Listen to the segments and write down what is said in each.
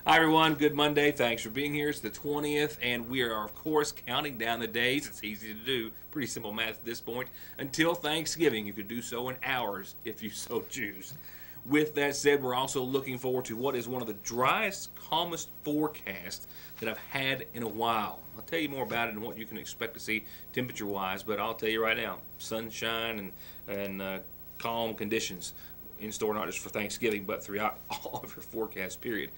Hi, everyone. Good Monday. Thanks for being here. It's the 20th, and we are, of course, counting down the days. It's easy to do. Pretty simple math at this point. Until Thanksgiving, you could do so in hours if you so choose. With that said, we're also looking forward to what is one of the driest, calmest forecasts that I've had in a while. I'll tell you more about it and what you can expect to see temperature-wise, but I'll tell you right now, sunshine and calm conditions in store not just for Thanksgiving, but throughout all of your forecast period.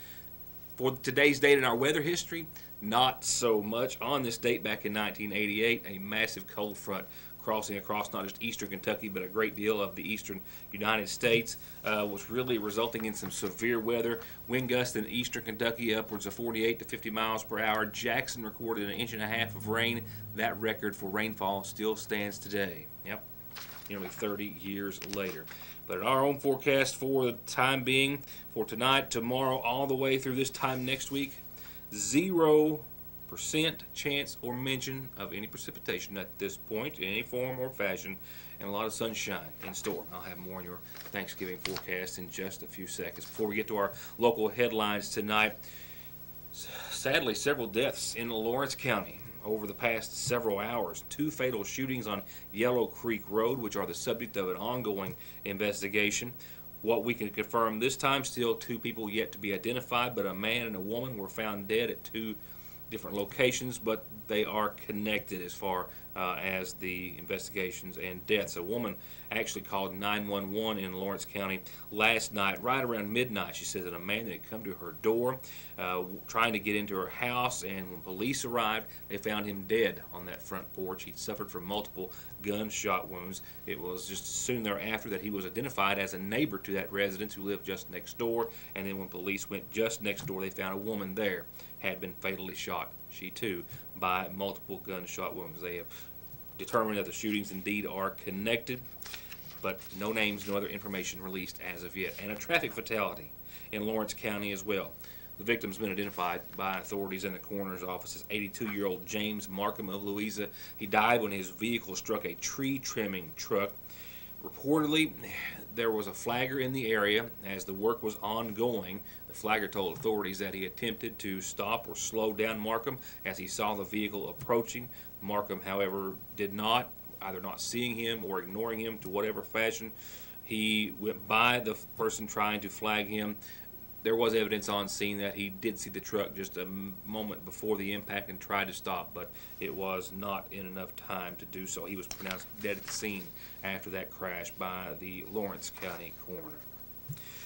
For today's date in our weather history, not so much. On this date back in 1988, a massive cold front crossing across not just eastern Kentucky, but a great deal of the eastern United States was really resulting in some severe weather. Wind gusts in eastern Kentucky upwards of 48 to 50 miles per hour. Jackson recorded an inch and a half of rain. That record for rainfall still stands today. Yep, nearly 30 years later. But in our own forecast for the time being, for tonight, tomorrow, all the way through this time next week, 0% chance or mention of any precipitation at this point in any form or fashion, and a lot of sunshine in store. I'll have more on your Thanksgiving forecast in just a few seconds. Before we get to our local headlines tonight, sadly, several deaths in Lawrence County over the past several hours. 2 fatal shootings on Yellow Creek Road, which are the subject of an ongoing investigation. What we can confirm this time, still 2 people yet to be identified, but a man and a woman were found dead at 2 different locations, but they are connected as far as the investigations and deaths. A woman actually called 911 in Lawrence County last night, right around midnight. She said that a man had come to her door trying to get into her house, and when police arrived, they found him dead on that front porch. He'd suffered from multiple gunshot wounds. It was just soon thereafter that he was identified as a neighbor to that residence who lived just next door, and then when police went just next door, they found a woman there had been fatally shot, she too, by multiple gunshot wounds. They have determined that the shootings indeed are connected, but no names, no other information released as of yet. And a traffic fatality in Lawrence County as well. The victim's been identified by authorities in the coroner's office as 82-year-old James Markham of Louisa. He died when his vehicle struck a tree trimming truck. Reportedly, there was a flagger in the area as the work was ongoing. The flagger told authorities that he attempted to stop or slow down Markham as he saw the vehicle approaching. Markham, however, did not, either not seeing him or ignoring him to whatever fashion. He went by the person trying to flag him. There was evidence on scene that he did see the truck just a moment before the impact and tried to stop, but it was not in enough time to do so. He was pronounced dead at the scene after that crash by the Lawrence County coroner.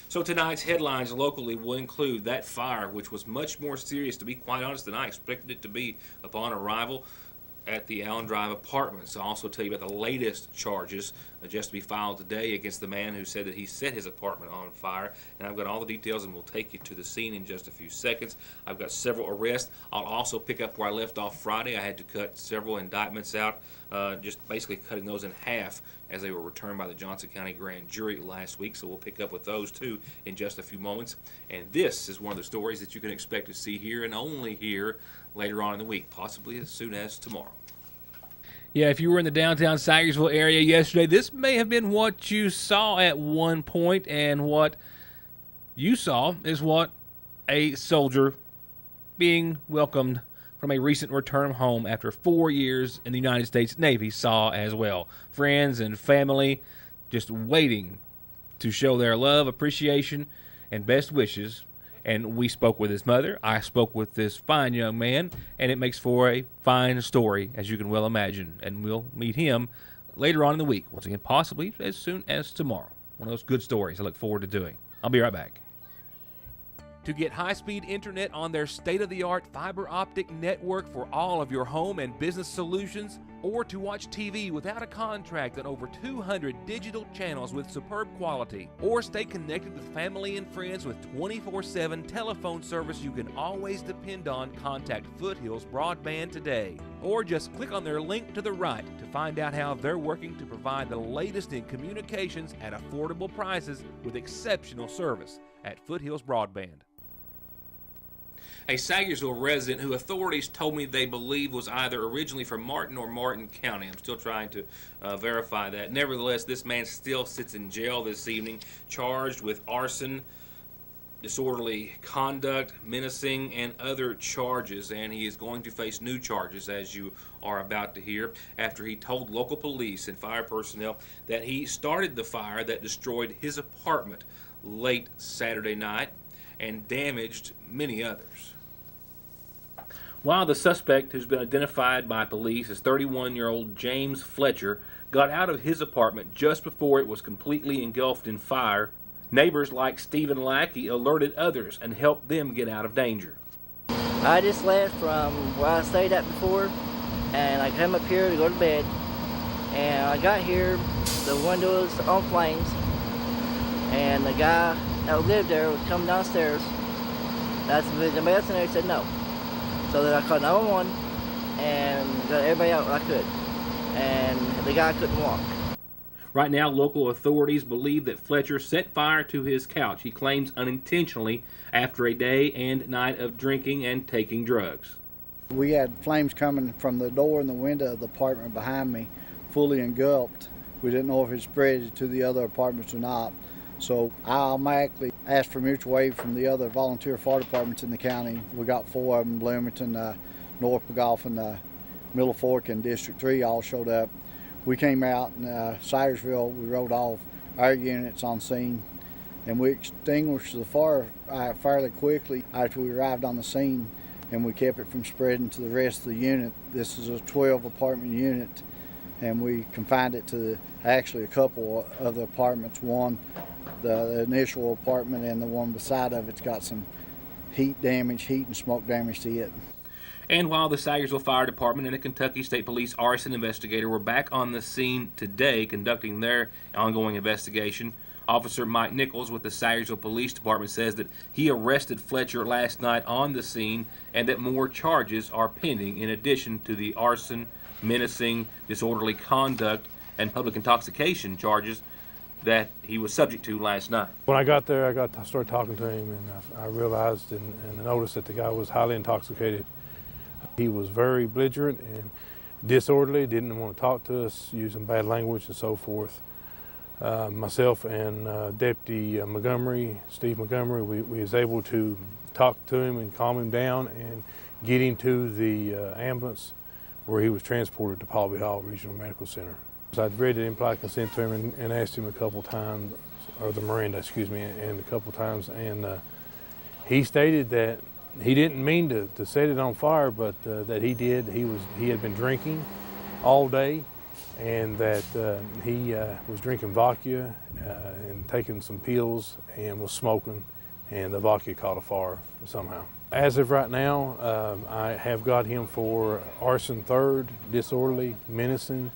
So tonight's headlines locally will include that fire, which was much more serious, to be quite honest, than I expected it to be upon arrival at the Allen Drive Apartments. I'll also tell you about the latest charges just to be filed today against the man who said that he set his apartment on fire. And I've got all the details, and we'll take you to the scene in just a few seconds. I've got several arrests. I'll also pick up where I left off Friday. I had to cut several indictments out, just basically cutting those in half as they were returned by the Johnson County Grand Jury last week. So we'll pick up with those too in just a few moments. And this is one of the stories that you can expect to see here and only here later on in the week, possibly as soon as tomorrow. Yeah, if you were in the downtown Sagersville area yesterday, this may have been what you saw at one point, and what you saw is what a soldier being welcomed from a recent return home after 4 years in the United States Navy saw as well. Friends and family just waiting to show their love, appreciation, and best wishes. And we spoke with his mother. I spoke with this fine young man, and it makes for a fine story, as you can well imagine. And we'll meet him later on in the week. Once again, possibly as soon as tomorrow. One of those good stories I look forward to doing. I'll be right back. To get high-speed internet on their state-of-the-art fiber optic network for all of your home and business solutions, or to watch TV without a contract on over 200 digital channels with superb quality, or stay connected with family and friends with 24/7 telephone service you can always depend on, contact Foothills Broadband today. Or just click on their link to the right to find out how they're working to provide the latest in communications at affordable prices with exceptional service at Foothills Broadband. A Sagersville resident who authorities told me they believe was either originally from Martin or Martin County. I'm still trying to verify that. Nevertheless, this man still sits in jail this evening, charged with arson, disorderly conduct, menacing, and other charges, and he is going to face new charges, as you are about to hear, after he told local police and fire personnel that he started the fire that destroyed his apartment late Saturday night and damaged many others. While the suspect, who's been identified by police as 31-year-old James Fletcher, got out of his apartment just before it was completely engulfed in fire, neighbors like Stephen Lackey alerted others and helped them get out of danger. I just left from where I stayed at before, and I come up here to go to bed, and I got here, the window was on flames, and the guy that lived there was coming downstairs. That's the messenger said no. So then I called 911 and got everybody out I could, and the guy couldn't walk. Right now, local authorities believe that Fletcher set fire to his couch, he claims unintentionally, after a day and night of drinking and taking drugs. We had flames coming from the door and the window of the apartment behind me, fully engulfed. We didn't know if it spread to the other apartments or not. So I automatically asked for mutual aid from the other volunteer fire departments in the county. We got 4 of them, Bloomington, North McGoffin, Middle Fork, and District 3 all showed up. We came out in Syersville, we rode off our units on scene, and we extinguished the fire fairly quickly after we arrived on the scene, and we kept it from spreading to the rest of the unit. This is a 12 apartment unit, and we confined it to actually a couple of the apartments. One, the initial apartment, and the one beside of it's got some heat and smoke damage to it. And while the Syersville Fire Department and the Kentucky State Police arson investigator were back on the scene today conducting their ongoing investigation, Officer Mike Nichols with the Syersville Police Department says that he arrested Fletcher last night on the scene and that more charges are pending in addition to the arson, menacing, disorderly conduct, and public intoxication charges that he was subject to last night. When I got there, I started talking to him, and I realized and noticed that the guy was highly intoxicated. He was very belligerent and disorderly, didn't want to talk to us, using bad language and so forth. Myself and Deputy Montgomery, Steve Montgomery, we was able to talk to him and calm him down and get him to the ambulance where he was transported to Paul B. Hall Regional Medical Center. I'd read the implied consent to him and asked him a couple times, or the Miranda, excuse me, and a couple times, and he stated that he didn't mean to set it on fire, but that he did. He had been drinking all day, and that he was drinking vodka and taking some pills and was smoking, and the vodka caught a fire somehow. As of right now, I have got him for arson third, disorderly, menacing,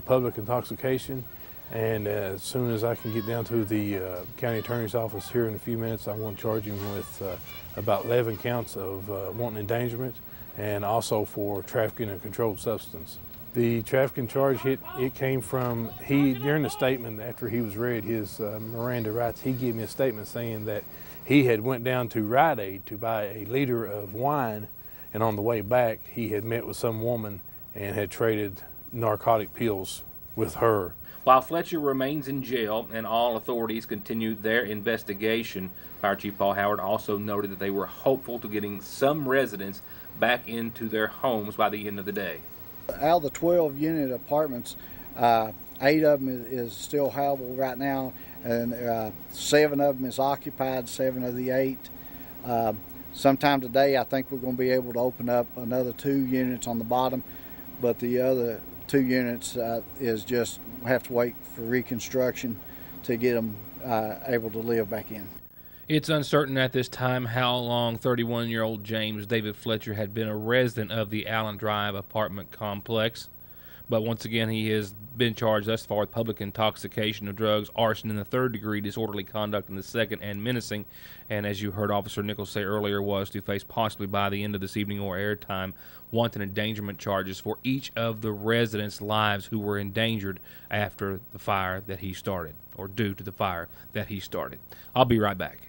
public intoxication, and as soon as I can get down to the county attorney's office here in a few minutes, I want to charge him with about 11 counts of wanton endangerment and also for trafficking a controlled substance. The trafficking charge, it came from, during the statement after he was read his Miranda rights, he gave me a statement saying that he had went down to Rite Aid to buy a liter of wine, and on the way back he had met with some woman and had traded narcotic pills with her. While Fletcher remains in jail and all authorities continue their investigation, Fire Chief Paul Howard also noted that they were hopeful to getting some residents back into their homes by the end of the day. Out of the 12 unit apartments, 8 of them is still habitable right now, and 7 of them is occupied, 7 of the 8. Sometime today I think we're going to be able to open up another 2 units on the bottom, but the other 2 units is just have to wait for reconstruction to get them able to live back in. It's uncertain at this time how long 31-year-old James David Fletcher had been a resident of the Allen Drive apartment complex. But once again, he has been charged thus far with public intoxication of drugs, arson in the 3rd degree, disorderly conduct in the 2nd, and menacing. And as you heard Officer Nichols say earlier, was to face possibly by the end of this evening or airtime wanton endangerment charges for each of the residents' lives who were endangered after the fire that he started, or due to the fire that he started. I'll be right back.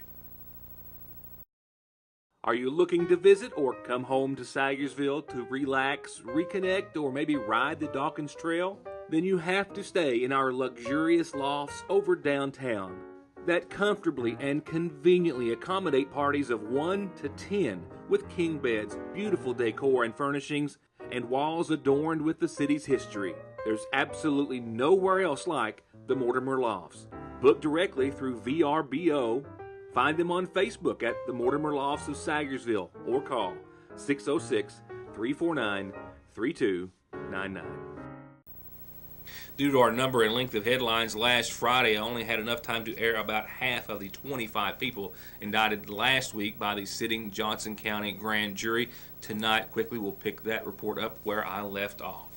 Are you looking to visit or come home to Syersville to relax, reconnect, or maybe ride the Dawkins Trail? Then you have to stay in our luxurious lofts over downtown. that comfortably and conveniently accommodate parties of 1 to 10 with king beds, beautiful decor and furnishings, and walls adorned with the city's history. There's absolutely nowhere else like the Mortimer Lofts. Book directly through VRBO. Find them on Facebook at the Mortimer Lofts of Sagersville or call 606-349-3299. Due to our number and length of headlines last Friday, I only had enough time to air about half of the 25 people indicted last week by the sitting Johnson County grand jury. Tonight, quickly, we'll pick that report up where I left off.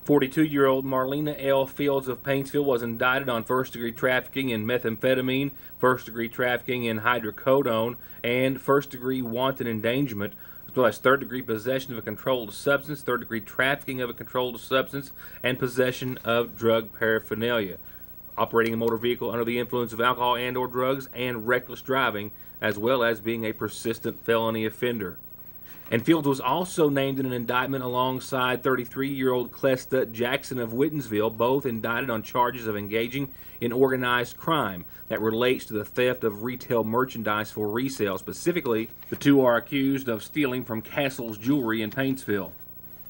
42-year-old Marlena L. Fields of Paintsville was indicted on first-degree trafficking in methamphetamine, first-degree trafficking in hydrocodone, and first-degree wanton endangerment, as well as third-degree possession of a controlled substance, third-degree trafficking of a controlled substance, and possession of drug paraphernalia, operating a motor vehicle under the influence of alcohol and or drugs, and reckless driving, as well as being a persistent felony offender. And Fields was also named in an indictment alongside 33-year-old Clesta Jackson of Wittensville, both indicted on charges of engaging in organized crime that relates to the theft of retail merchandise for resale. Specifically, the two are accused of stealing from Castle's Jewelry in Paintsville.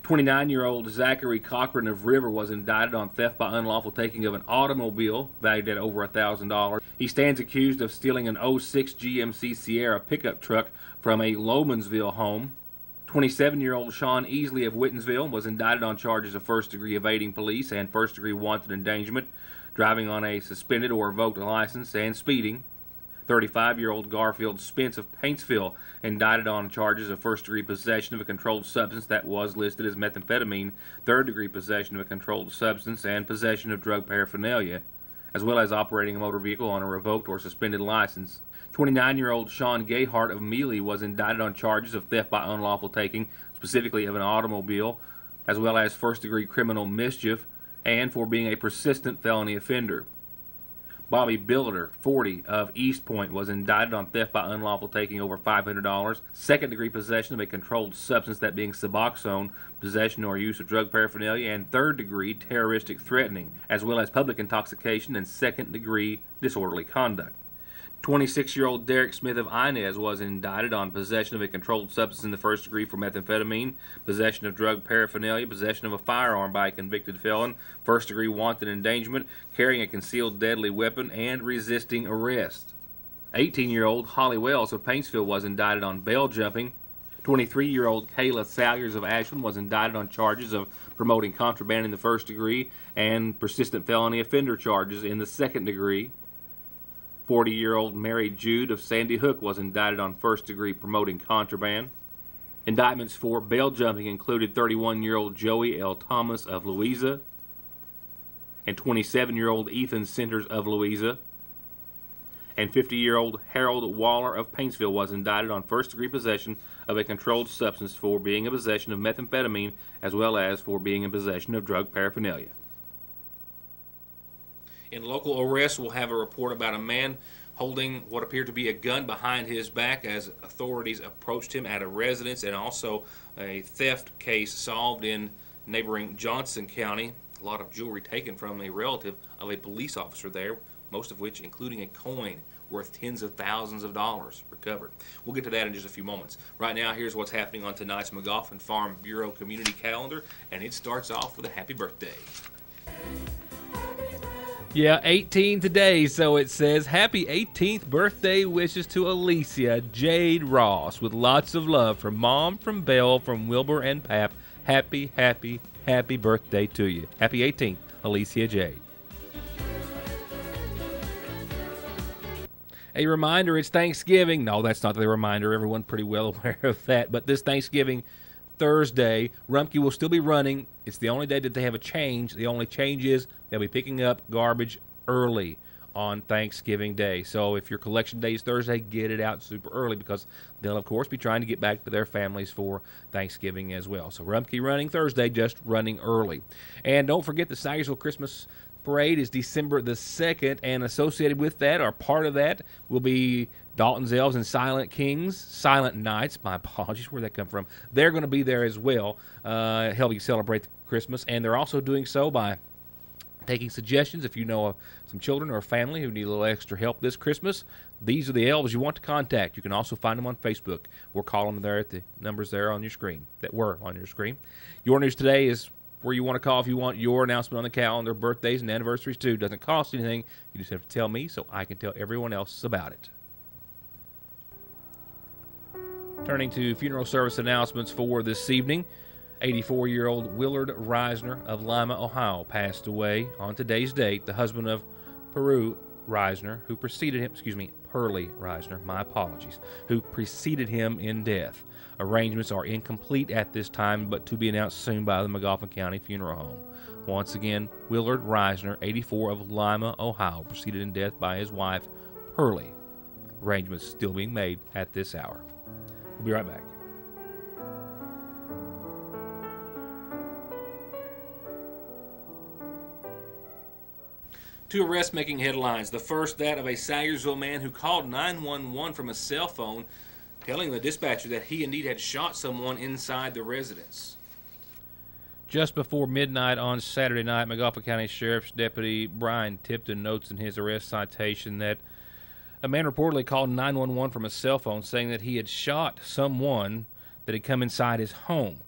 29-year-old Zachary Cochran of River was indicted on theft by unlawful taking of an automobile valued at over $1,000. He stands accused of stealing an 06 GMC Sierra pickup truck from a Lomansville home. 27-year-old Sean Easley of Wittensville was indicted on charges of first-degree evading police and first-degree wanton endangerment, driving on a suspended or revoked license, and speeding. 35-year-old Garfield Spence of Paintsville indicted on charges of first-degree possession of a controlled substance that was listed as methamphetamine, third-degree possession of a controlled substance, and possession of drug paraphernalia, as well as operating a motor vehicle on a revoked or suspended license. 29-year-old Sean Gayhart of Mealy was indicted on charges of theft by unlawful taking, specifically of an automobile, as well as first-degree criminal mischief, and for being a persistent felony offender. Bobby Billiter, 40, of East Point, was indicted on theft by unlawful taking over $500, second-degree possession of a controlled substance, that being Suboxone, possession or use of drug paraphernalia, and third-degree terroristic threatening, as well as public intoxication and second-degree disorderly conduct. 26-year-old Derek Smith of Inez was indicted on possession of a controlled substance in the first degree for methamphetamine, possession of drug paraphernalia, possession of a firearm by a convicted felon, first-degree wanton endangerment, carrying a concealed deadly weapon, and resisting arrest. 18-year-old Holly Wells of Paintsville was indicted on bail jumping. 23-year-old Kayla Salyers of Ashland was indicted on charges of promoting contraband in the first degree and persistent felony offender charges in the second degree. 40-year-old Mary Jude of Sandy Hook was indicted on first-degree promoting contraband. Indictments for bail jumping included 31-year-old Joey L. Thomas of Louisa and 27-year-old Ethan Centers of Louisa. And 50-year-old Harold Waller of Paintsville was indicted on first-degree possession of a controlled substance for being in possession of methamphetamine, as well as for being in possession of drug paraphernalia. In local arrests, we'll have a report about a man holding what appeared to be a gun behind his back as authorities approached him at a residence, and also a theft case solved in neighboring Johnson County. A lot of jewelry taken from a relative of a police officer there, most of which including a coin worth tens of thousands of dollars recovered. We'll get to that in just a few moments. Right now, here's what's happening on tonight's McGoffin Farm Bureau community calendar, and it starts off with a happy birthday. Yeah, 18 today, so it says happy 18th birthday wishes to Alicia Jade Ross with lots of love from Mom, from Belle, from Wilbur and Pap. Happy, happy, happy birthday to you. Happy 18th, Alicia Jade. A reminder, it's Thanksgiving. No, that's not the reminder. Everyone's pretty well aware of that. But this Thanksgiving Thursday, Rumpke will still be running. It's the only day that they have a change. The only change is they'll be picking up garbage early on Thanksgiving Day. So if your collection day is Thursday, get it out super early, because they'll, of course, be trying to get back to their families for Thanksgiving as well. So Rumpke running Thursday, just running early. And don't forget the Sagersville Christmas Parade is December the 2nd, and associated with that, or part of that, will be Dalton's Elves and Silent Kings, Silent Knights, my apologies, where'd that come from? They're going to be there as well, helping celebrate Christmas, and they're also doing so by taking suggestions. If you know some children or a family who need a little extra help this Christmas, these are the elves you want to contact. You can also find them on Facebook or call them there at the numbers there on your screen, that were on your screen. Your News Today is where you want to call if you want your announcement on the calendar. Birthdays and anniversaries too. Doesn't cost anything. You just have to tell me so I can tell everyone else about it. Turning to funeral service announcements for this evening. 84-year-old Willard Reisner of Lima, Ohio, passed away on today's date, the husband of Pearlie Reisner, who preceded him, Pearlie Reisner, my apologies, who preceded him in death. Arrangements are incomplete at this time, but to be announced soon by the McGoffin County Funeral Home. Once again, Willard Reisner, 84, of Lima, Ohio, preceded in death by his wife, Pearlie. Arrangements still being made at this hour. We'll be right back. Two arrests making headlines. The first, that of a Salyersville man who called 911 from a cell phone, telling the dispatcher that he indeed had shot someone inside the residence. Just before midnight on Saturday night, McGoffin County Sheriff's Deputy Brian Tipton notes in his arrest citation that a man reportedly called 911 from a cell phone saying that he had shot someone that had come inside his home,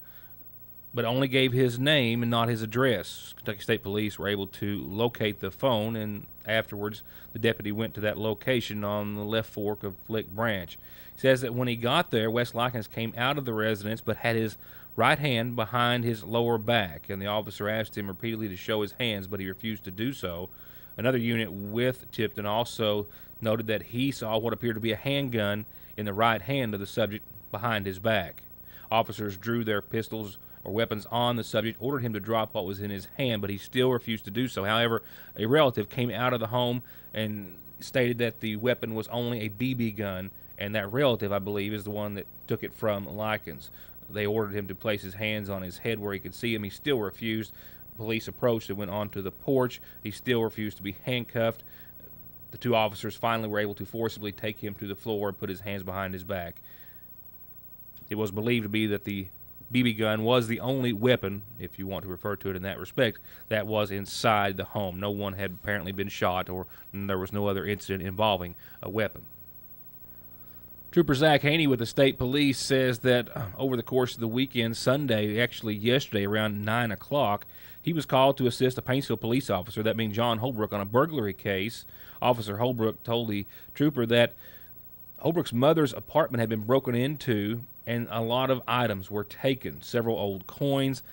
but only gave his name and not his address. Kentucky State Police were able to locate the phone, and afterwards the deputy went to that location on the left fork of Flick Branch. He says that when he got there, Wes Likens came out of the residence but had his right hand behind his lower back, and the officer asked him repeatedly to show his hands, but he refused to do so. Another unit with Tipton also noted that he saw what appeared to be a handgun in the right hand of the subject behind his back. Officers drew their pistols or weapons on the subject, ordered him to drop what was in his hand, but he still refused to do so. However, a relative came out of the home and stated that the weapon was only a BB gun, and that relative, I believe, is the one that took it from Likens. They ordered him to place his hands on his head where he could see him. He still refused. Police approached and went onto the porch. He still refused to be handcuffed. The two officers finally were able to forcibly take him to the floor and put his hands behind his back. It was believed to be that the BB gun was the only weapon, if you want to refer to it in that respect, that was inside the home. No one had apparently been shot, or there was no other incident involving a weapon. Trooper Zach Haney with the state police says that over the course of the weekend, Sunday, actually yesterday around 9 o'clock, he was called to assist a Paintsville police officer, that being John Holbrook, on a burglary case. Officer Holbrook told the trooper that Holbrook's mother's apartment had been broken into and a lot of items were taken. Several old coins,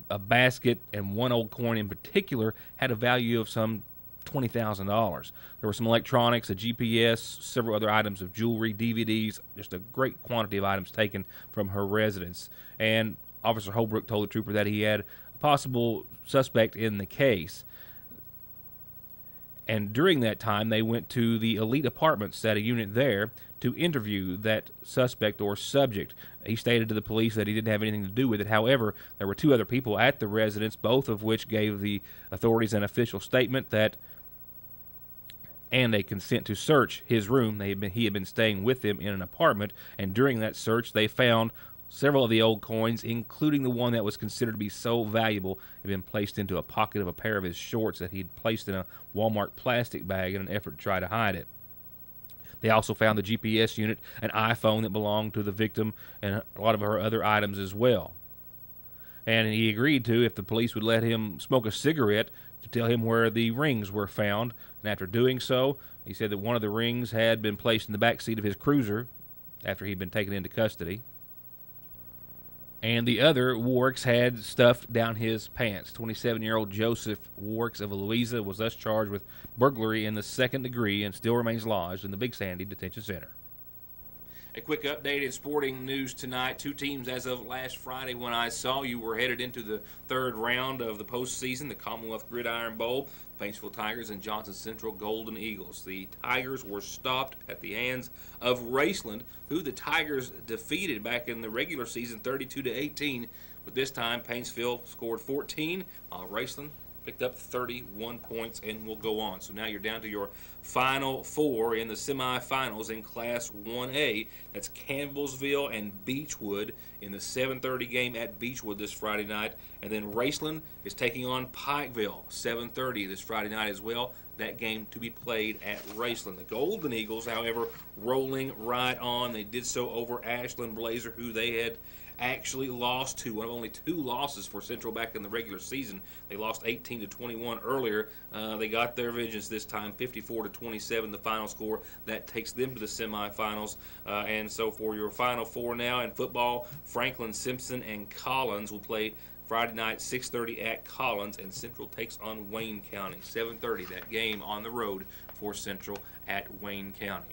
a basket, and one old coin in particular had a value of some $20,000. There were some electronics, a GPS, several other items of jewelry, DVDs, just a great quantity of items taken from her residence. And Officer Holbrook told the trooper that he had a possible suspect in the case. And during that time, they went to the Elite Apartments at a unit there to interview that suspect or subject. He stated to the police that he didn't have anything to do with it. However, there were two other people at the residence, both of which gave the authorities an official statement that, and a consent to search his room. He had been staying with them in an apartment, and during that search, they found several of the old coins, including the one that was considered to be so valuable, had been placed into a pocket of a pair of his shorts that he'd placed in a Walmart plastic bag in an effort to try to hide it. They also found the GPS unit, an iPhone that belonged to the victim, and a lot of her other items as well. And he agreed to, if the police would let him smoke a cigarette, to tell him where the rings were found. And after doing so, he said that one of the rings had been placed in the back seat of his cruiser after he'd been taken into custody. And the other, Warks, had stuffed down his pants. 27-year-old Joseph Warks of Louisa was thus charged with burglary in the second degree and still remains lodged in the Big Sandy Detention Center. A quick update in sporting news tonight. Two teams as of last Friday when I saw you were headed into the third round of the postseason, the Commonwealth Gridiron Bowl. Paintsville Tigers and Johnson Central Golden Eagles. The Tigers were stopped at the hands of Raceland, who the Tigers defeated back in the regular season 32-18. But this time, Paintsville scored 14, while Raceland picked up 31 points and will go on. So now you're down to your final four in the semifinals in Class 1A. That's Campbellsville and Beechwood in the 7:30 game at Beechwood this Friday night. And then Raceland is taking on Pikeville, 7:30 this Friday night as well. That game to be played at Raceland. The Golden Eagles, however, rolling right on. They did so over Ashland Blazer, who they had actually lost to. One of only 2 losses for Central back in the regular season. They lost 18-21 earlier. They got their vengeance this time, 54-27 the final score. That takes them to the semifinals. And so for your final four now in football, Franklin, Simpson, and Collins will play Friday night, 6:30 at Collins, and Central takes on Wayne County. 7:30, that game on the road for Central at Wayne County.